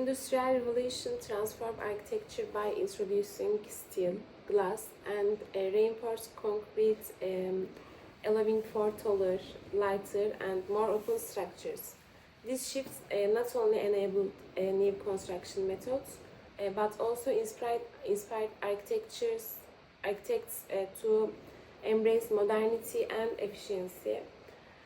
Industrial Revolution transformed architecture by introducing steel, glass, and reinforced concrete, allowing for taller, lighter, and more open structures. These shifts not only enabled new construction methods, but also inspired architects to embrace modernity and efficiency.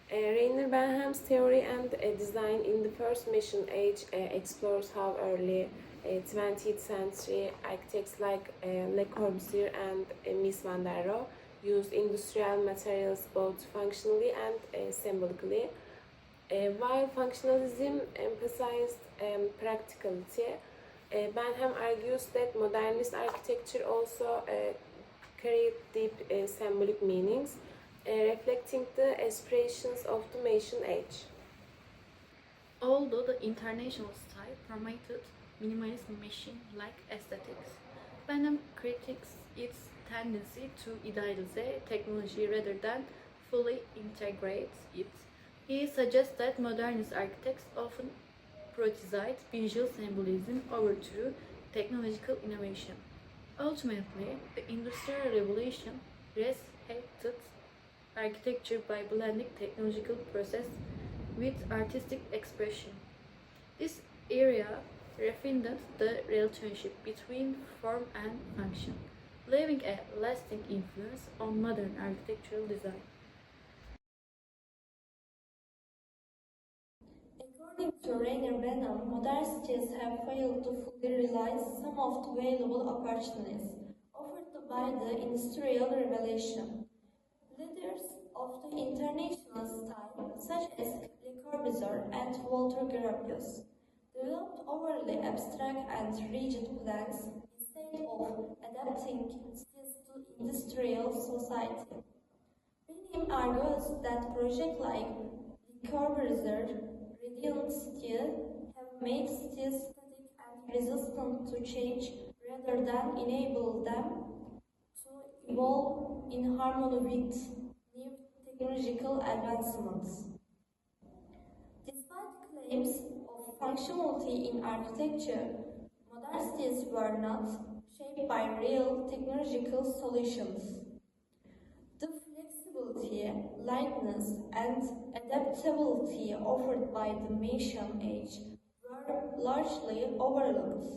Rainer Benham's theory and design in the first mission age explores how early 20th century architects like Le Corbusier and Mies van der Rohe used industrial materials both functionally and symbolically. While functionalism emphasized practicality, Benham argues that modernist architecture also carried deep symbolic meanings, reflecting the aspirations of the Mission Age. Although the international style promoted minimalist machine-like aesthetics, Benham critiques its tendency to idealize technology rather than fully integrate it. He suggests that modernist architects often prioritize visual symbolism over true technological innovation. Ultimately, the Industrial Revolution reshaped architecture by blending technological process with artistic expression. This area refined the relationship between form and function, leaving a lasting influence on modern architectural design. According to Rainer Benham, modern cities have failed to fully realize some of the available opportunities offered by the Industrial Revolution. Leaders of the international style, such as Le Corbusier and Walter Gropius, developed overly abstract and rigid plans instead of adapting cities to industrial society. Benham argues that projects like Le Corbusier Radiant City have made cities static and resistant to change rather than enable them to evolve in harmony with new technological advancements. Despite claims of functionality in architecture, modern cities were not shaped by real technological solutions. The flexibility, lightness, and adaptability offered by the Mission Age were largely overlooked.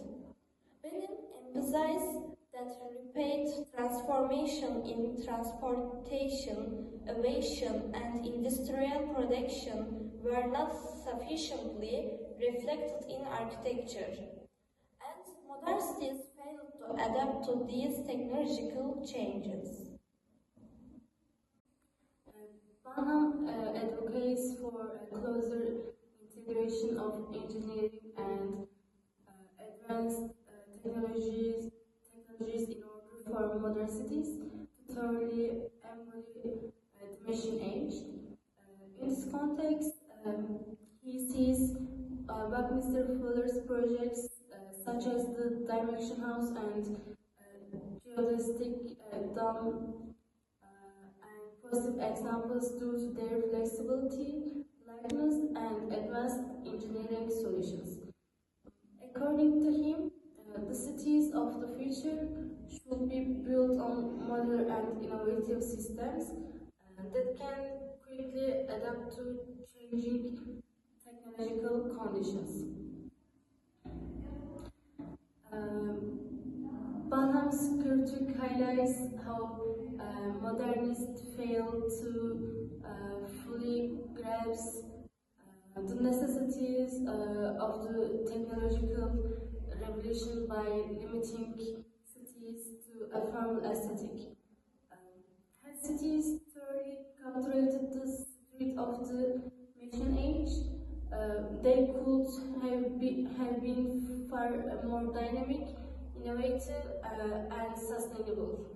Benham emphasized that rapid transformation in transportation, aviation, and industrial production were not sufficiently reflected in architecture, and modern cities failed to adapt to these technological changes. Benham advocates for a closer integration of engineering and advanced technologies in order for modern cities to thoroughly embody the Mission Age. In this context, he sees Buckminster Fuller's projects such as the Dimension House and geodesic dome positive examples due to their flexibility, lightness, and advanced engineering solutions. According to him, the cities of the future should be built on modern and innovative systems that can quickly adapt to changing technological conditions. Benham's critique highlights how modernists fail to fully grasp the necessities of the technological revolution by limiting cities to a formal aesthetic. Had cities thoroughly captured the spirit of the Mission Age, they could have been far more dynamic, innovative, and sustainable.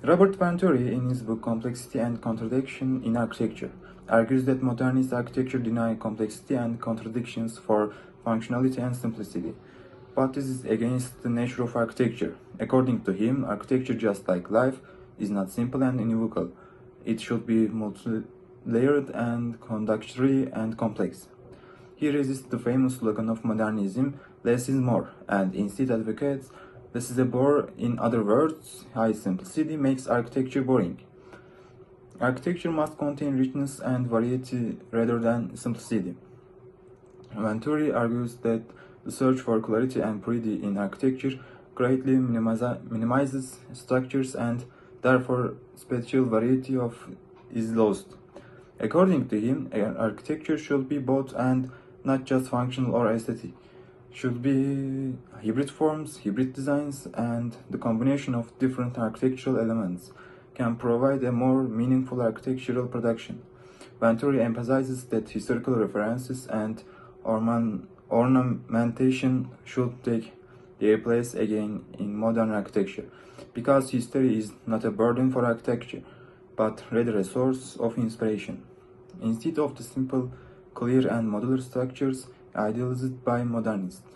Robert Venturi, in his book Complexity and Contradiction in Architecture, argues that modernist architecture denies complexity and contradictions for functionality and simplicity. But this is against the nature of architecture. According to him, architecture, just like life, is not simple and unequivocal. It should be layered and contradictory and complex. He resists the famous slogan of modernism, less is more, and instead advocates less is a bore. In other words, high simplicity makes architecture boring. Architecture must contain richness and variety rather than simplicity. Venturi argues that the search for clarity and purity in architecture greatly minimizes structures and therefore spatial variety is lost. According to him, architecture should be both and not just functional or aesthetic. Should be hybrid forms, hybrid designs, and the combination of different architectural elements can provide a more meaningful architectural production. Venturi emphasizes that historical references and ornamentation should take their place again in modern architecture, because history is not a burden for architecture, but rather a source of inspiration. Instead of the simple, clear, and modular structures idealized by modernists,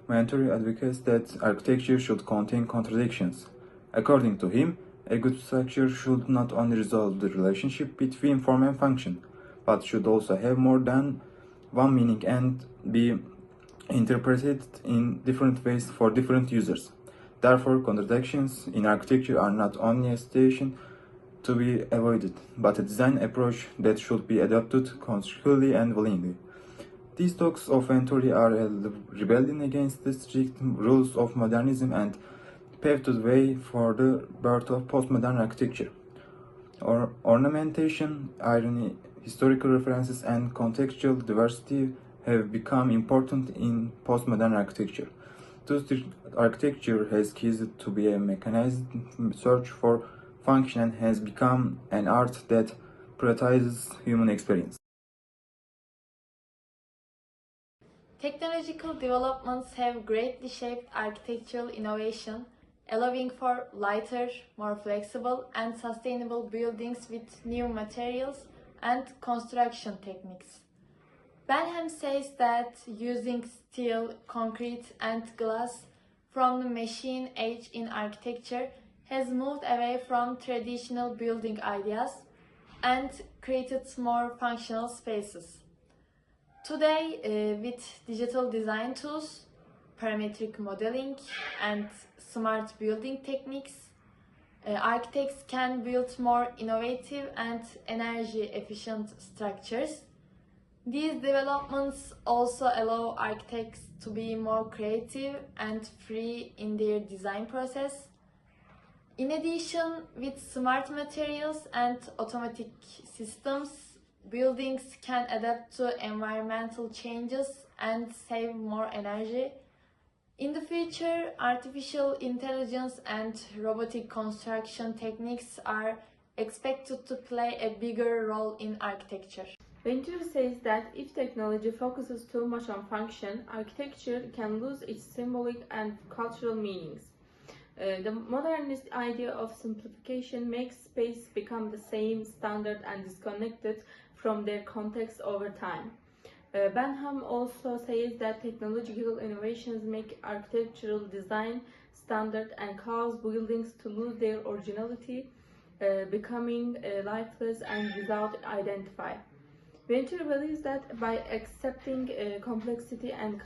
Venturi advocates that architecture should contain contradictions. According to him, a good structure should not only resolve the relationship between form and function, but should also have more than one meaning and be interpreted in different ways for different users. Therefore, contradictions in architecture are not only a situation to be avoided, but a design approach that should be adopted consciously and willingly. These talks of Venturi are a rebellion against the strict rules of modernism and paved the way for the birth of postmodern architecture. Ornamentation, irony, historical references, and contextual diversity have become important in postmodern architecture. Thus, architecture has ceased to be a mechanized search for function and has become an art that prioritizes human experience. Technological developments have greatly shaped architectural innovation, allowing for lighter, more flexible, and sustainable buildings with new materials and construction techniques. Benham says that using steel, concrete, and glass from the machine age in architecture has moved away from traditional building ideas and created more functional spaces. Today, with digital design tools, parametric modeling, and smart building techniques, architects can build more innovative and energy-efficient structures. These developments also allow architects to be more creative and free in their design process. In addition, with smart materials and automatic systems, buildings can adapt to environmental changes and save more energy. In the future, artificial intelligence and robotic construction techniques are expected to play a bigger role in architecture. Venturi says that if technology focuses too much on function, architecture can lose its symbolic and cultural meanings. The modernist idea of simplification makes space become the same, standard, and disconnected from their context over time. Benham also says that technological innovations make architectural design standard and cause buildings to lose their originality, becoming lifeless and without identity. Venturi believes that by accepting complexity and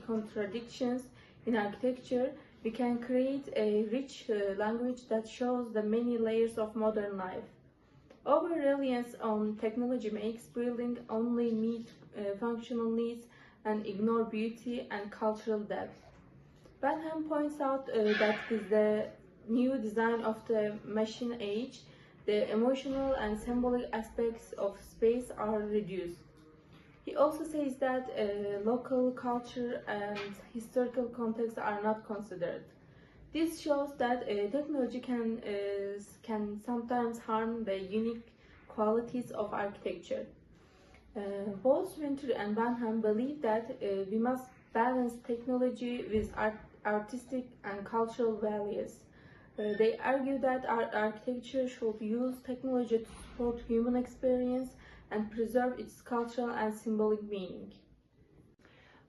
contradictions in architecture, we can create a rich language that shows the many layers of modern life. Over-reliance on technology makes building only meet functional needs and ignore beauty and cultural depth. Benham points out that with the new design of the machine age, the emotional and symbolic aspects of space are reduced. He also says that local culture and historical context are not considered. This shows that technology can sometimes harm the unique qualities of architecture. Both Venturi and Benham believe that we must balance technology with artistic and cultural values. They argue that our architecture should use technology to support human experience and preserve its cultural and symbolic meaning.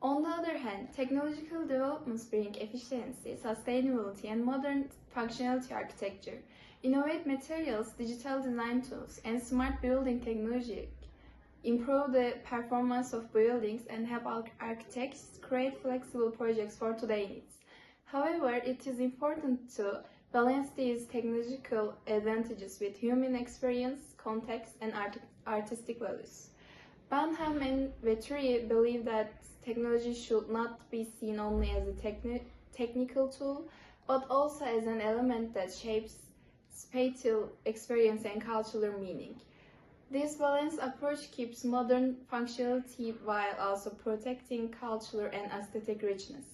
On the other hand, technological developments bring efficiency, sustainability, and modern functionality to architecture. Innovative materials, digital design tools, and smart building technology improve the performance of buildings and help architects create flexible projects for today's needs. However, it is important to balance these technological advantages with human experience, context, and artistic values. Benham and Vettori believe that technology should not be seen only as a technical tool, but also as an element that shapes spatial experience and cultural meaning. This balanced approach keeps modern functionality while also protecting cultural and aesthetic richness.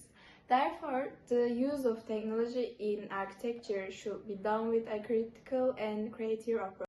Therefore, the use of technology in architecture should be done with a critical and creative approach.